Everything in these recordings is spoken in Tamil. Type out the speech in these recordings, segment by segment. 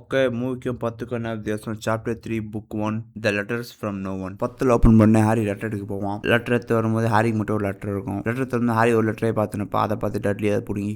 ஓகே, மூவிக்கும் 10க்கும் என்ன வித்தியாசம்? Chapter 3 book 1 the letters from no one. 10ல் ஓப்பன் பண்ண ஹாரி லெட்டர் எடுக்க போவான். லெட்டர் எடுத்து வரும்போது ஹாரிக்கு மட்டும் ஒரு லெட்டர் இருக்கும். லெட்டர் திறந்து ஹாரி ஒரு லெட்டரே பார்த்துனப்பா. அதை பார்த்து டட்லி அதை பிடிங்கி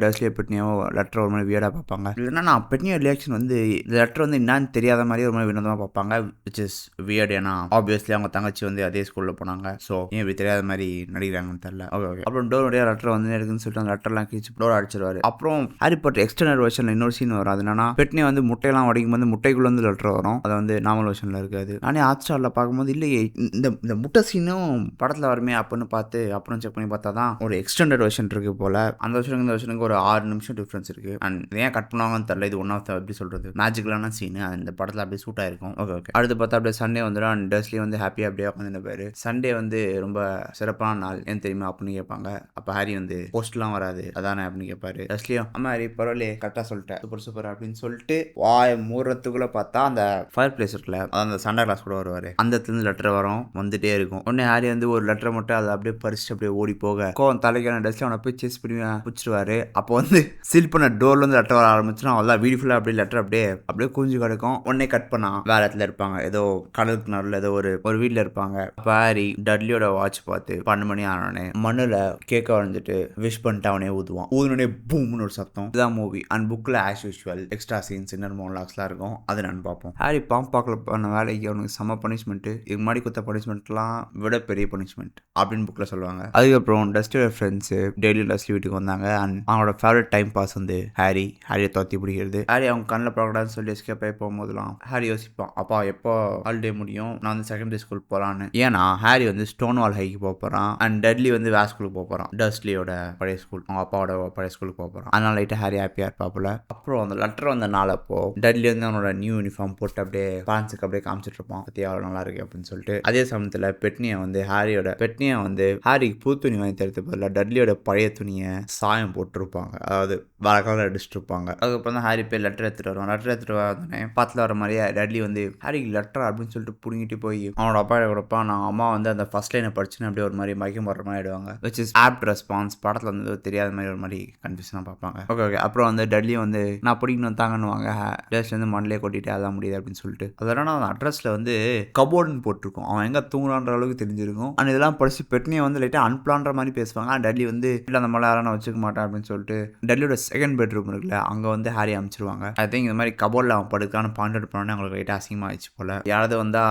டஸ்லியை பெட்னியோ லெட்டர் ஒரு மாதிரி வியர்டாக பார்ப்பாங்க. இல்லைன்னா பெட்னியோ ரியாக்ஷன் வந்து இந்த லெட்டர் வந்து என்னன்னு தெரியாத மாதிரி ஒரு மாதிரி வினோதமாக பார்ப்பாங்க. Which is weird. ஏன்னா ஆப்வியஸ்லி அவங்க தங்கச்சி வந்து அதே ஸ்கூலில் போனாங்க. ஸோ ஏன் இப்படி தெரியாத மாதிரி நடிக்கிறாங்கன்னு தெரியல. Okay okay. அப்புறம் டோர் வழியாக லெட்டர் வந்து இருக்குன்னு சொல்லிட்டு அந்த லெட்டர்லாம் கிழிச்சு டோர் அடிச்சிருவாரு. அப்புறம் ஹாரி பாட்டர் எக்ஸ்டர்னல் வெர்ஷனில் இன்னொரு சீன் வரும். அது என்னன்னா பெட்னி வந்து முட்டையெல்லாம் உடைக்கும் போது முட்டைக்குள்ள வந்து லெட்டர் வரும். அது வந்து நார்மல் வெர்ஷனில் இருக்காது. நானே ஹாட்ஸ்டாரில் பார்க்கும்போது இல்லையே இந்த முட்டை சீனும் படத்தில் வருமே அப்படின்னு பார்த்து அப்புறம் செக் பண்ணி பார்த்தா தான் ஒரு எக்ஸ்டெண்டட் வெர்ஷன் இருக்கு போல. அந்த வருஷனுக்கு இந்த வருஷனுக்கு ஒரு 6 நிமிஷம் டிஃப்ரென்ஸ் இருக்கு. அண்ட் ஏன் கட் பண்ணுவாங்கன்னு தெரியல. இது ஒன் ஆஃப் த எப்படி சொல்றது மேஜிக்கலான சீன். அந்த படத்தில் அப்படியே சூட் ஆயிருக்கும். Okay okay. அடுத்து பார்த்தா அப்படியே சண்டே வந்துடும். அண்ட் டஸ்லி வந்து ஹாப்பியாக அப்படியே உட்காந்து பேரு. சண்டே வந்து ரொம்ப சிறப்பான நாள் ஏன் தெரியுமா அப்படின்னு கேட்பாங்க. அப்போ ஹாரி வந்து போஸ்ட்லாம் வராது அதானே அப்படின்னு கேட்பாரு. டஸ்லியும் அம்மா ஹாரி பரவாயில்லையே கரெக்டாக சொல்லிட்டேன் சூப்பர் சூப்பர் அப்படின்னு சொல்லிட்டு வாய் மூடுறதுக்குள்ள பார்த்தா அந்த ஃபயர் பிளேஸ் இருக்குல்ல, அந்த சண்டா கிளாஸ் கூட வருவாரு. அந்த இடத்துல லெட்டர் வரும் வந்துட்டே இருக்கும். உடனே ஹாரி வந்து ஒரு லெட்டரை மட்டும் அதை அப்படியே பறிச்சுட்டு அப்படியே ஓடி போக கோவம் தலைக்கான டஸ்ட்ல அவனை போய் சேஸ் பண்ணி பிடிச்சிருவாரு. அப்போ வந்து சீல் பண்ண டோர்ல இருந்து லெட்டர் வர ஆரம்பிச்சுன்னா அவ்வளோ வீடு ஃபுல்லாக அப்படியே லெட்டர் அப்படியே குஞ்சு கிடக்கும். உடனே கட் பண்ணா வேற இடத்துல இருப்பாங்க. ஏதோ கடலுக்கு நடுவில் ஏதோ ஒரு வீட்டில் இருப்பாங்க. அப்போ ஹாரி டட்லியோட வாட்ச் பார்த்து 12 மணி ஆனோடனே மண்ணில் கேக்க வரைஞ்சிட்டு விஷ் பண்ணிட்டு அவனே ஊதுவான். ஊதுனே பூம்னு ஒரு சத்தம். இதுதான் மூவி. அண்ட் புக்கில் as usual extra scenes inner மோனலாக்ஸ்லாம் இருக்கும். அது நான் பார்ப்போம். ஹாரி பாம்பாக்கில் பண்ண வேலைக்கு அவனுக்கு செம்ம பனிஷ்மெண்ட்டு. இதுக்கு முன்னாடி கொடுத்த பனிஷ்மெண்ட்லாம் விட பெரிய பனிஷ்மெண்ட் அப்படின்னு புக்கில் சொல்லுவாங்க. அதுக்கப்புறம் டஸ்டியோட ஃப்ரெண்ட்ஸு டெய்லி டஸ்லி வீட்டுக்கு வந்தாங்க. அண்ட் அவனோட ஃபேவரட் டைம் பாஸ் வந்து ஹாரியை தோத்தி பிடிக்கிறது. ஹாரி அவங்க கண்ணில் பழக்கூடாதுன்னு சொல்லி எஸ்கேப் ஆகி போகும்போதுலாம் ஹாரி யோசிப்பான், அப்பா எப்போ ஹாலிடே முடியும், நான் வந்து செகண்டரி ஸ்கூல் போகலான்னு. ஏன்னா ஹாரி வந்து ஸ்டோன் வால் ஹைக்கு போக போகிறான். அண்ட் டட்லி வந்து வேற ஸ்கூலுக்கு போக போகிறான். டஸ்லியோட பழைய ஸ்கூல், அவங்க அப்பாவோட பழைய ஸ்கூலுக்கு போக போகிறான். அதனால லைட்டாக ஹாரி ஹாப்பியாக இருப்பாப்புல. அப்புறம் அந்த லெட்டர் வந்த நாள் அப்போ டட்லி வந்து அவனோட நியூ யூனிஃபார்ம் போட்டு அப்படியே பேரண்ட்ஸுக்கு அப்படியே காமிச்சிட்டு இருப்பான். பத்தி அவ்வளோ நல்லா இருக்கு அப்படின்னு சொல்லிட்டு. அதே சமயத்தில் பெட்னியை வந்து ஹாரிக்கு புது துணி வாங்கி தரது பதில் டட்லியோட பழைய துணியை சாயம் போட்டிருப்பாங்க. அதாவது வேற கலர் அடிச்சுட்டு இருப்பாங்க. அதுக்கப்புறம் தான் ஹாரி போய் லெட்டர் எடுத்துட்டு வருவான். லெட்டர் எடுத்துட்டு வந்தோடனே பத்தில் வர மாதிரியே டட்லி வந்து ஹாரிக்கு லெட்டர் அப்படின்னு சொல்லிட்டு பிடிங்கிட்டு போய் அவனோட அப்பா கொடுப்பான். நான் அம்மா வந்து அந்த ஃபர்ஸ்ட் லைனை படிச்சுன்னு அப்படியே ஒரு மாதிரி மயக்கம் போடுற மாதிரி ஆயிடுவாங்க. Which is opt response. படத்தில் வந்து தெரியாத மாதிரி ஒரு மாதிரி கன்ஃபியூஷனாக பார்ப்பாங்க. Okay okay. அப்புறம் வந்து டட்லி வந்து நான் பிடிக்கணும் தாங்கன்னுவாங்க. டேஸ்ல வந்து மண்ணிலே கொட்டிட்டு அதான் முடியுது அப்படின்னு சொல்லிட்டு. அதனால அந்த அட்ரஸ்ல வந்து கபோர்டுன்னு போட்டிருக்கும். அவன் எங்க தூங்குறான்ற அளவுக்கு தெரிஞ்சிருக்கும். அண்ட் இதெல்லாம் படிச்சு பெட்னியை வந்து லைட்டா அன்பிளான்ற மாதிரி பேசுவாங்க. டட்லி வந்து இல்லை அந்த மாதிரி யாரும் வச்சுக்க மாட்டேன் அப்படின்னு சொல்லிட்டு டட்லியோட செகண்ட் பெட்ரூம் இருக்குல்ல அங்கே வந்து ஹாரி அமைச்சிருவாங்க. ஐ திங்க் இந்த மாதிரி கபோர்டில் அவன் படுக்கான்னு பாயிண்ட் அவுட் பண்ணோன்னே அவங்களுக்கு லைட்டாக அசிங்கமாக ஆயிடுச்சு போல. யாராவது வந்தா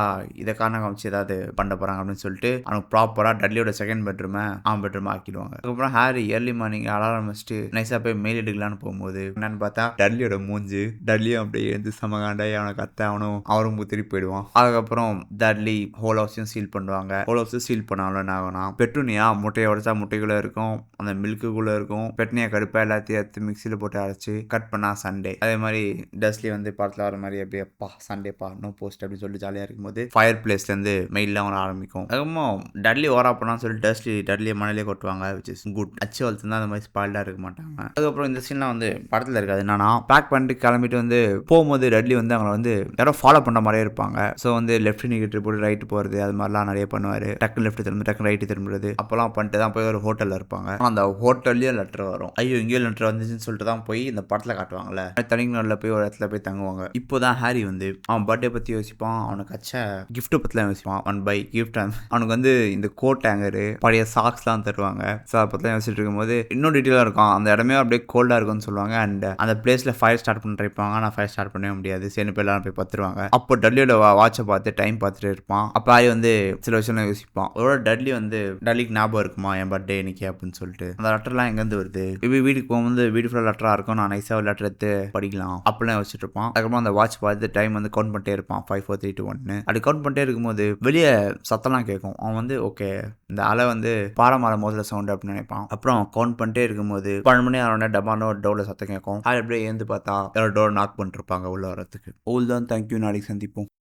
இதை காரணம் காமிச்சு ஏதாவது பண்ண போறாங்க அப்படின்னு சொல்லிட்டு அவனுக்கு ப்ராப்பராக டட்லியோட செகண்ட் பெட்ரூமை அவன் பெட்ரூம் ஆக்கிடுவாங்க. அதுக்கப்புறம் ஹாரி ஏர்லி மார்னிங் அலாரம் வச்சுட்டு நைஸாக போய் மெயில் எடுக்கலான்னு போகும்போது என்னன்னு பார்த்தா டட்லியோட மூஞ்சு. டட்லியும் அப்படியே எழுந்து சமகாண்டாய் அவனை அவனும் அவரும் திருப்பி போயிடுவான். அதுக்கப்புறம் டட்லி ஹோல் ஹவுஸையும் சீல் பண்ணுவாங்க. ஹோல் ஹவுஸும் சீல் பண்ணாலும் என்ன ஆகும்னா பெட்ரூனியா முட்டையை உடைச்சா முட்டைக்குள்ளே இருக்கும், அந்த மில்க்குள்ளே இருக்கும். பெட்னியா கடுப்பா எல்லாத்தையும் எடுத்து மிக்சியில் போட்டு அரைச்சி கட் பண்ணா சண்டே. அதே மாதிரி டஸ்லி வந்து படத்தில் வர மாதிரி அப்படியே அப்பா சண்டேப்பா நோ போஸ்ட் அப்படின்னு சொல்லிட்டு ஜாலியாக இருக்கும்போது ஃபயர் பிளேஸ்லேருந்து மெயிலாம் வர ஆரம்பிக்கும். அதுக்கப்புறம் டட்லி ஓரா பண்ணான்னு சொல்லிட்டு டட்லியை மணலே கொட்டுவாங்க. Which is good. அச்சு வளர்த்துனா அந்த மாதிரி ஸ்பாயில்டாக இருக்க மாட்டாங்க. அதுக்கப்புறம் இந்த சீன்லாம் வந்து படத்தில் இருக்காது. என்னன்னா பேக் பண்ணிட்டு கிளம்பிட்டு வந்து போகும்போது டட்லி வந்து அவங்களை வந்து யாரோ ஃபாலோ பண்ணுற மாதிரியே இருப்பாங்க. ஸோ வந்து லெஃப்ட் நிகழ்ச்சி போட்டு ரைட்டு போகிறது அது மாதிரிலாம் நிறைய பண்ணுவார். டக்கு லெஃப்ட் திரும்ப டக்கு ரைட்டு திரும்புறது அப்போலாம் பண்ணிட்டு தான் போய் ஒரு ஹோட்டலில் இருப்பாங்க. அந்த ஹோட்டல்லேயே லெட்டர் வரும். ஐயோ இங்கேயே லெட்டர் வந்துச்சுன்னு சொல்லிட்டு தான் போய் இந்த படத்தில் காட்டுவாங்கல்ல தனிநாளில் போய் ஒரு இடத்துல போய் தங்குவாங்க. இப்போ தான் ஹாரி வந்து அவன் பர்த்டே பற்றி யோசிப்பான். அவனுக்கு அச்ச கிஃப்ட்டை பற்றிலாம் யோசிப்பான். ஒன் பை கிஃப்ட் அவனுக்கு வந்து இந்த கோட் ஹேங்கரு பழைய சாக்ஸ்லாம் தருவாங்க. ஸோ அதை பற்றிலாம் யோசிச்சுட்டு இருக்கும்போது இன்னும் டீட்டெயிலாக இருக்கும். அந்த இடமே அப்படியே கோல்டாக இருக்கும்னு சொல்லுவாங்க. அண்ட் அந்த பிளேஸில் ஃபயர் ஸ்டார்ட் பண்ண இருப்பாங்க. நான் ஃபயர் ஸ்டார்ட் பண்ணவே முடியாது. சேர்ந்து போய் எல்லாரும் போய் பார்த்துருவாங்க. அப்போ டட்லியோட வாட்சை பார்த்து டைம் பார்த்துட்டு இருப்பான். அப்போ ஹாரி வந்து சில விஷயம் யோசிப்பான். ஒரு டட்லிக்கு ஞாபகம் இருக்குமா என் பர்த்டே இன்னைக்கு அப்படின்னு சொல்லிட்டு. அந்த லெட்டர்லாம் எங்கேருந்து வருது? இப்போ வீட்டுக்கு போகும்போது வீடு ஃபுல்லாக லெட்டராக இருக்கும். நான் நைஸாக ஒரு லெட்டர் எடுத்து படிக்கலாம் அப்படிலாம் யோசிச்சுட்டு இருப்பான். அதுக்கப்புறம் அந்த வாட்ச் பார்த்து டைம் வந்து கவுண்ட் பண்ணிட்டே இருப்பான். 5 4 3 2 1 அப்படி கவுண்ட் பண்ணிட்டே இருக்கும்போது வெளியே சத்தம்லாம் கேட்கும். அவன் வந்து ஓகே இந்த அலை வந்து பாரமாற மோதிர சவுண்ட் அப்படின்னு நினைப்பான். அப்புறம் கவுண்ட் பண்ணிட்டே இருக்கும்போது 12 மணி ஆன டப்பான ஒரு டோர்ல சத்தம் கேட்கும். அது அப்படியே ஏந்து பார்த்தா டோர் நாக் பண்ணிட்டு இருப்பாங்க உள்ள வரத்துக்கு. ஓல் தான் தேங்க்யூ நாளைக்கு சந்திப்போம்.